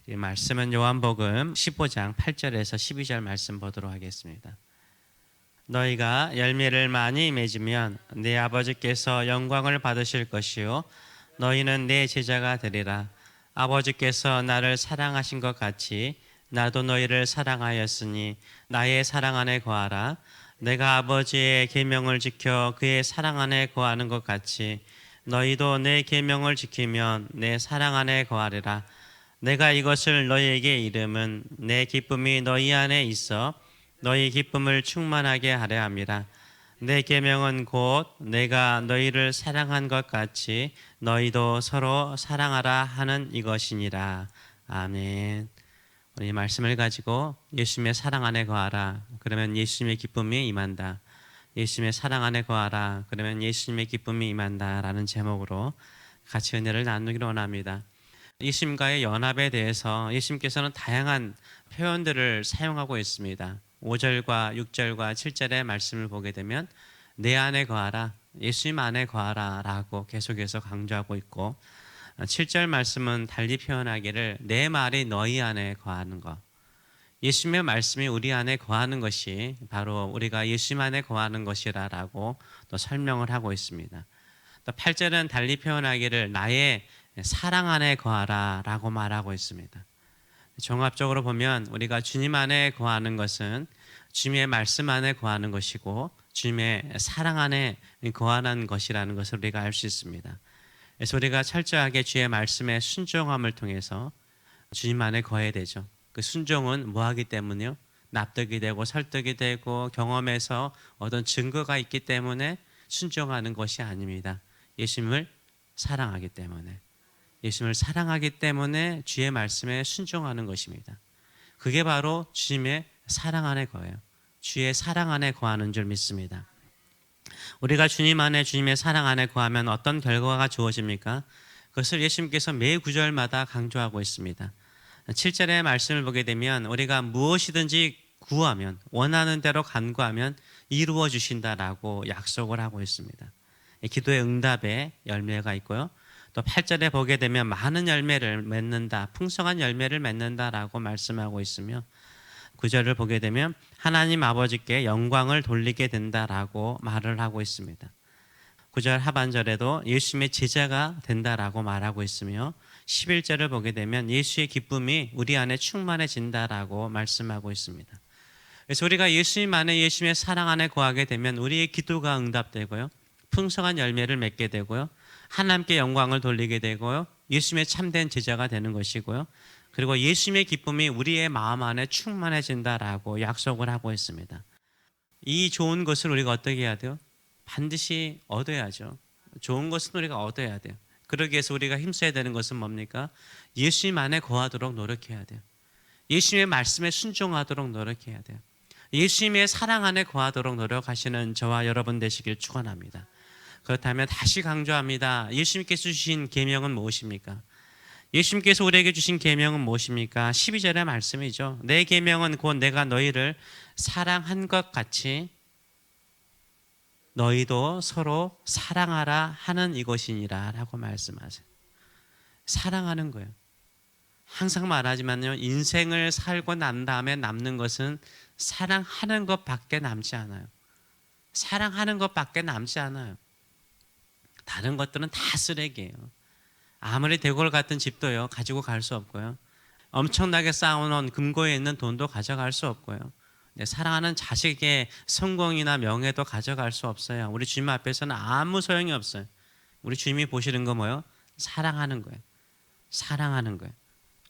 이 말씀은 요한복음 15장 8절에서 12절 말씀 보도록 하겠습니다. 너희가 열매를 많이 맺으면 내 아버지께서 영광을 받으실 것이요 너희는 내 제자가 되리라. 아버지께서 나를 사랑하신 것 같이 나도 너희를 사랑하였으니 나의 사랑 안에 거하라. 내가 아버지의 계명을 지켜 그의 사랑 안에 거하는 것 같이 너희도 내 계명을 지키면 내 사랑 안에 거하리라. 내가 이것을 너희에게 이름은 내 기쁨이 너희 안에 있어 너희 기쁨을 충만하게 하려 함이라. 내 계명은 곧 내가 너희를 사랑한 것 같이 너희도 서로 사랑하라 하는 이것이니라. 아멘. 우리 말씀을 가지고 예수님의 사랑 안에 거하라. 그러면 예수님의 기쁨이 임한다. 예수님의 사랑 안에 거하라. 그러면 예수님의 기쁨이 임한다. 라는 제목으로 같이 은혜를 나누기를 원합니다. 예수님과의 연합에 대해서 예수님께서는 다양한 표현들을 사용하고 있습니다. 5절과 6절과 7절의 말씀을 보게 되면 내 안에 거하라, 예수님 안에 거하라 라고 계속해서 강조하고 있고 7절 말씀은 달리 표현하기를 내 말이 너희 안에 거하는 것, 예수님의 말씀이 우리 안에 거하는 것이 바로 우리가 예수님 안에 거하는 것이라고 또 설명을 하고 있습니다. 또 8절은 달리 표현하기를 나의 사랑 안에 거하라 라고 말하고 있습니다. 종합적으로 보면 우리가 주님 안에 거하는 것은 주님의 말씀 안에 거하는 것이고 주님의 사랑 안에 거하는 것이라는 것을 우리가 알 수 있습니다. 그래서 우리가 철저하게 주의 말씀에 순종함을 통해서 주님 안에 거해야 되죠. 그 순종은 뭐하기 때문에요? 납득이 되고 설득이 되고 경험에서 얻은 증거가 있기 때문에 순종하는 것이 아닙니다. 예수님을 사랑하기 때문에, 예수님을 사랑하기 때문에 주의 말씀에 순종하는 것입니다. 그게 바로 주님의 사랑 안에 거해요. 주의 사랑 안에 거하는 줄 믿습니다. 우리가 주님 안에, 주님의 사랑 안에 거하면 어떤 결과가 주어집니까? 그것을 예수님께서 매 구절마다 강조하고 있습니다. 7절의 말씀을 보게 되면 우리가 무엇이든지 구하면, 원하는 대로 간구하면 이루어 주신다라고 약속을 하고 있습니다. 기도의 응답에 열매가 있고요. 또 8절에 보게 되면 많은 열매를 맺는다, 풍성한 열매를 맺는다라고 말씀하고 있으며 9절을 보게 되면 하나님 아버지께 영광을 돌리게 된다라고 말을 하고 있습니다. 9절 하반절에도 예수님의 제자가 된다라고 말하고 있으며 11절을 보게 되면 예수의 기쁨이 우리 안에 충만해진다라고 말씀하고 있습니다. 그래서 우리가 예수님 안에, 예수님의 사랑 안에 거하게 되면 우리의 기도가 응답되고요, 풍성한 열매를 맺게 되고요, 하나님께 영광을 돌리게 되고요, 예수님의 참된 제자가 되는 것이고요, 그리고 예수님의 기쁨이 우리의 마음 안에 충만해진다라고 약속을 하고 있습니다. 이 좋은 것을 우리가 어떻게 해야 돼요? 반드시 얻어야죠. 좋은 것은 우리가 얻어야 돼요. 그러기 위해서 우리가 힘써야 되는 것은 뭡니까? 예수님 안에 거하도록 노력해야 돼요. 예수님의 말씀에 순종하도록 노력해야 돼요. 예수님의 사랑 안에 거하도록 노력하시는 저와 여러분 되시길 축원합니다. 그렇다면 다시 강조합니다. 예수님께서 주신 계명은 무엇입니까? 예수님께서 우리에게 주신 계명은 무엇입니까? 12절의 말씀이죠. 내 계명은 곧 내가 너희를 사랑한 것 같이 너희도 서로 사랑하라 하는 이것이니라 라고 말씀하세요. 사랑하는 거예요. 항상 말하지만요, 인생을 살고 난 다음에 남는 것은 사랑하는 것밖에 남지 않아요. 사랑하는 것밖에 남지 않아요. 다른 것들은 다 쓰레기예요. 아무리 대골 같은 집도요, 가지고 갈 수 없고요, 엄청나게 쌓아놓은 금고에 있는 돈도 가져갈 수 없고요, 사랑하는 자식의 성공이나 명예도 가져갈 수 없어요. 우리 주님 앞에서는 아무 소용이 없어요. 우리 주님이 보시는 거 뭐예요? 사랑하는 거예요. 사랑하는 거예요.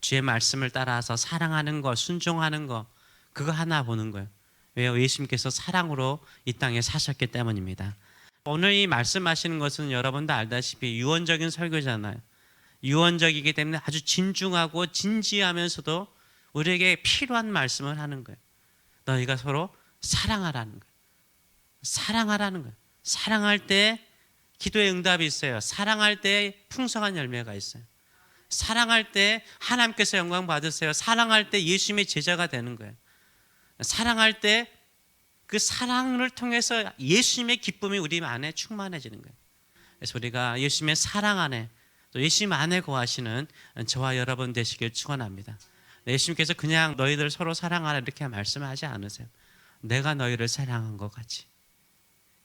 주의 말씀을 따라서 사랑하는 거, 순종하는 거, 그거 하나 보는 거예요. 왜요? 예수님께서 사랑으로 이 땅에 사셨기 때문입니다. 오늘 이 말씀하시는 것은 여러분도 알다시피 유언적인 설교잖아요. 유언적이기 때문에 아주 진중하고 진지하면서도 우리에게 필요한 말씀을 하는 거예요. 너희가 서로 사랑하라는 거예요. 사랑하라는 거예요. 사랑할 때 기도의 응답이 있어요. 사랑할 때 풍성한 열매가 있어요. 사랑할 때 하나님께서 영광 받으세요. 사랑할 때 예수님의 제자가 되는 거예요. 사랑할 때 그 사랑을 통해서 예수님의 기쁨이 우리 안에 충만해지는 거예요. 그래서 우리가 예수님의 사랑 안에, 또 예수님 안에 거하시는 저와 여러분 되시길 축원합니다. 예수님께서 그냥 너희들 서로 사랑하라 이렇게 말씀하지 않으세요. 내가 너희를 사랑한 것 같이.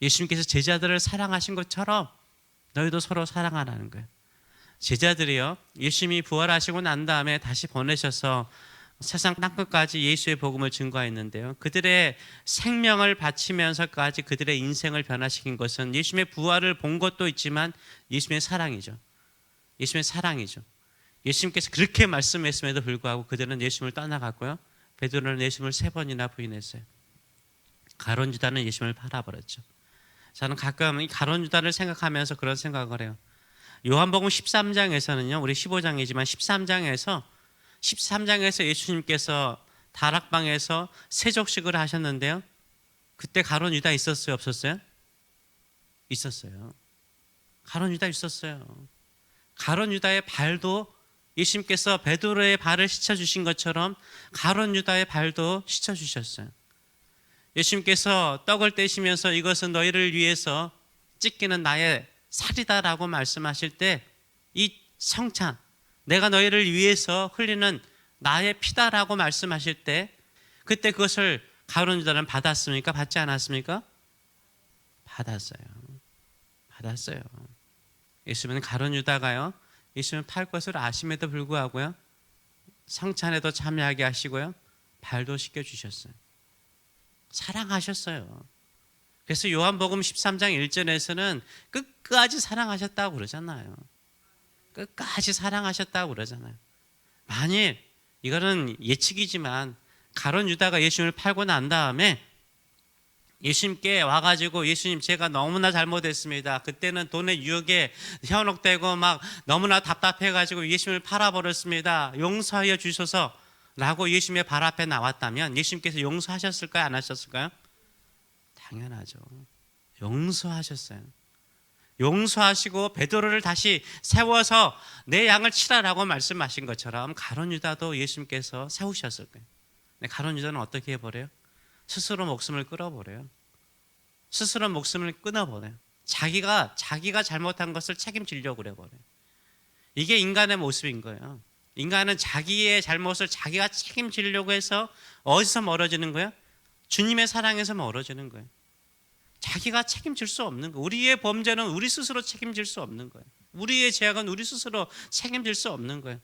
예수님께서 제자들을 사랑하신 것처럼 너희도 서로 사랑하라는 거예요. 제자들이요, 예수님이 부활하시고 난 다음에 다시 보내셔서 세상 땅끝까지 예수의 복음을 증거했는데요, 그들의 생명을 바치면서까지 그들의 인생을 변화시킨 것은 예수님의 부활을 본 것도 있지만 예수님의 사랑이죠. 예수님의 사랑이죠. 예수님께서 그렇게 말씀했음에도 불구하고 그들은 예수님을 떠나갔고요, 베드로는 예수님을 3번이나 부인했어요. 가룟 유다는 예수님을 팔아버렸죠. 저는 가끔 이 가룟 유다를 생각하면서 그런 생각을 해요. 요한복음 13장에서는요, 우리 15장이지만 13장에서 예수님께서 다락방에서 세족식을 하셨는데요, 그때 가룟 유다 있었어요, 없었어요? 있었어요. 가룟 유다 있었어요. 가룟 유다의 발도 예수님께서 베드로의 발을 씻어주신 것처럼 가룟 유다의 발도 씻어주셨어요. 예수님께서 떡을 떼시면서 이것은 너희를 위해서 찢기는 나의 살이다라고 말씀하실 때 이 성찬, 내가 너희를 위해서 흘리는 나의 피다라고 말씀하실 때 그때 그것을 가룟 유다는 받았습니까? 받지 않았습니까? 받았어요. 받았어요. 예수님은 가룟 유다가요, 예수님을 팔 것을 아심에도 불구하고요, 성찬에도 참여하게 하시고요, 발도 씻겨주셨어요. 사랑하셨어요. 그래서 요한복음 13장 1절에서는 끝까지 사랑하셨다고 그러잖아요. 끝까지 사랑하셨다고 그러잖아요. 만일 이거는 예측이지만 가룟 유다가 예수님을 팔고 난 다음에 예수님께 와가지고 예수님 제가 너무나 잘못했습니다. 그때는 돈의 유혹에 현혹되고 막 너무나 답답해가지고 예수님을 팔아버렸습니다. 용서하여 주셔서 라고 예수님의 발 앞에 나왔다면 예수님께서 용서하셨을까요? 안 하셨을까요? 당연하죠. 용서하셨어요. 용서하시고 베드로를 다시 세워서 내 양을 치라라고 말씀하신 것처럼 가룟 유다도 예수님께서 세우셨을 거예요. 근데 가룟 유다는 어떻게 해버려요? 스스로 목숨을 끊어버려요. 스스로 목숨을 끊어버려요. 자기가 잘못한 것을 책임지려고 그래버려요. 이게 인간의 모습인 거예요. 인간은 자기의 잘못을 자기가 책임지려고 해서 어디서 멀어지는 거예요? 주님의 사랑에서 멀어지는 거예요. 자기가 책임질 수 없는 거예요. 우리의 범죄는 우리 스스로 책임질 수 없는 거예요. 우리의 죄악은 우리 스스로 책임질 수 없는 거예요.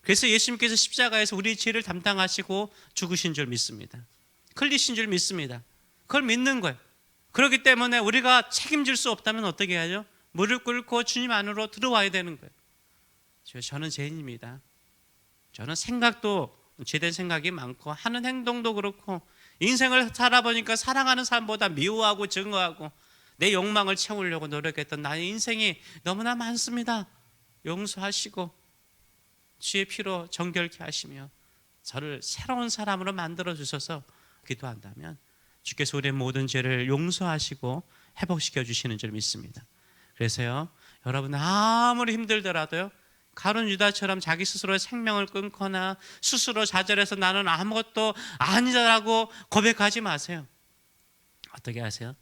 그래서 예수님께서 십자가에서 우리의 죄를 담당하시고 죽으신 줄 믿습니다. 흘리신 줄 믿습니다. 그걸 믿는 거예요. 그렇기 때문에 우리가 책임질 수 없다면 어떻게 해야죠? 무릎 꿇고 주님 안으로 들어와야 되는 거예요. 저는 죄인입니다. 저는 생각도 죄된 생각이 많고 하는 행동도 그렇고 인생을 살아보니까 사랑하는 사람보다 미워하고 증오하고 내 욕망을 채우려고 노력했던 나의 인생이 너무나 많습니다. 용서하시고 주의 피로 정결케 하시며 저를 새로운 사람으로 만들어 주셔서 기도한다면 주께서 우리의 모든 죄를 용서하시고 회복시켜 주시는 줄 믿습니다. 그래서요, 여러분 아무리 힘들더라도요, 가룟 유다처럼 자기 스스로 생명을 끊거나 스스로 좌절해서 나는 아무것도 아니다라고 고백하지 마세요. 어떻게 하세요?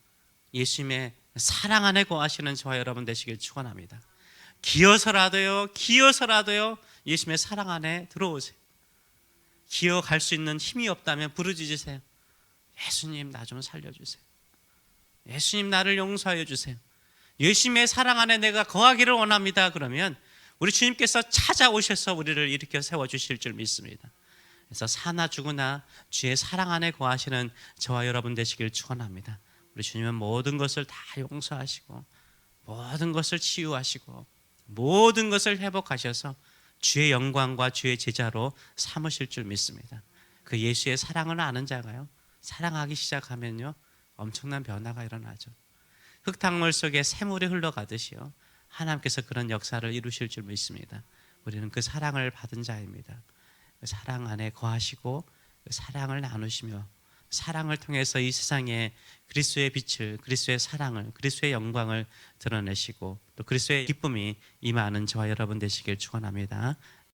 예수님의 사랑 안에 거하시는 저와 여러분 되시길 축원합니다. 기어서라도요 예수님의 사랑 안에 들어오세요. 기어갈 수 있는 힘이 없다면 부르짖으세요. 예수님 나 좀 살려주세요. 예수님 나를 용서하여 주세요. 예수님의 사랑 안에 내가 거하기를 원합니다. 그러면 우리 주님께서 찾아오셔서 우리를 일으켜 세워주실 줄 믿습니다. 그래서 사나 죽으나 주의 사랑 안에 거하시는 저와 여러분 되시길 축원합니다. 우리 주님은 모든 것을 다 용서하시고 모든 것을 치유하시고 모든 것을 회복하셔서 주의 영광과 주의 제자로 삼으실 줄 믿습니다. 그 예수의 사랑을 아는 자가요, 사랑하기 시작하면요, 엄청난 변화가 일어나죠. 흙탕물 속에 샘물이 흘러가듯이요, 하나님께서 그런 역사를 이루실 줄 믿습니다. 우리는 그 사랑을 받은 자입니다. 그 사랑 안에 거하시고 그 사랑을 나누시며 사랑을 통해서 이 세상에 그리스도의 빛을, 그리스도의 사랑을, 그리스도의 영광을 드러내시고 또 그리스도의 기쁨이 임하는 저와 여러분 되시길 축원합니다.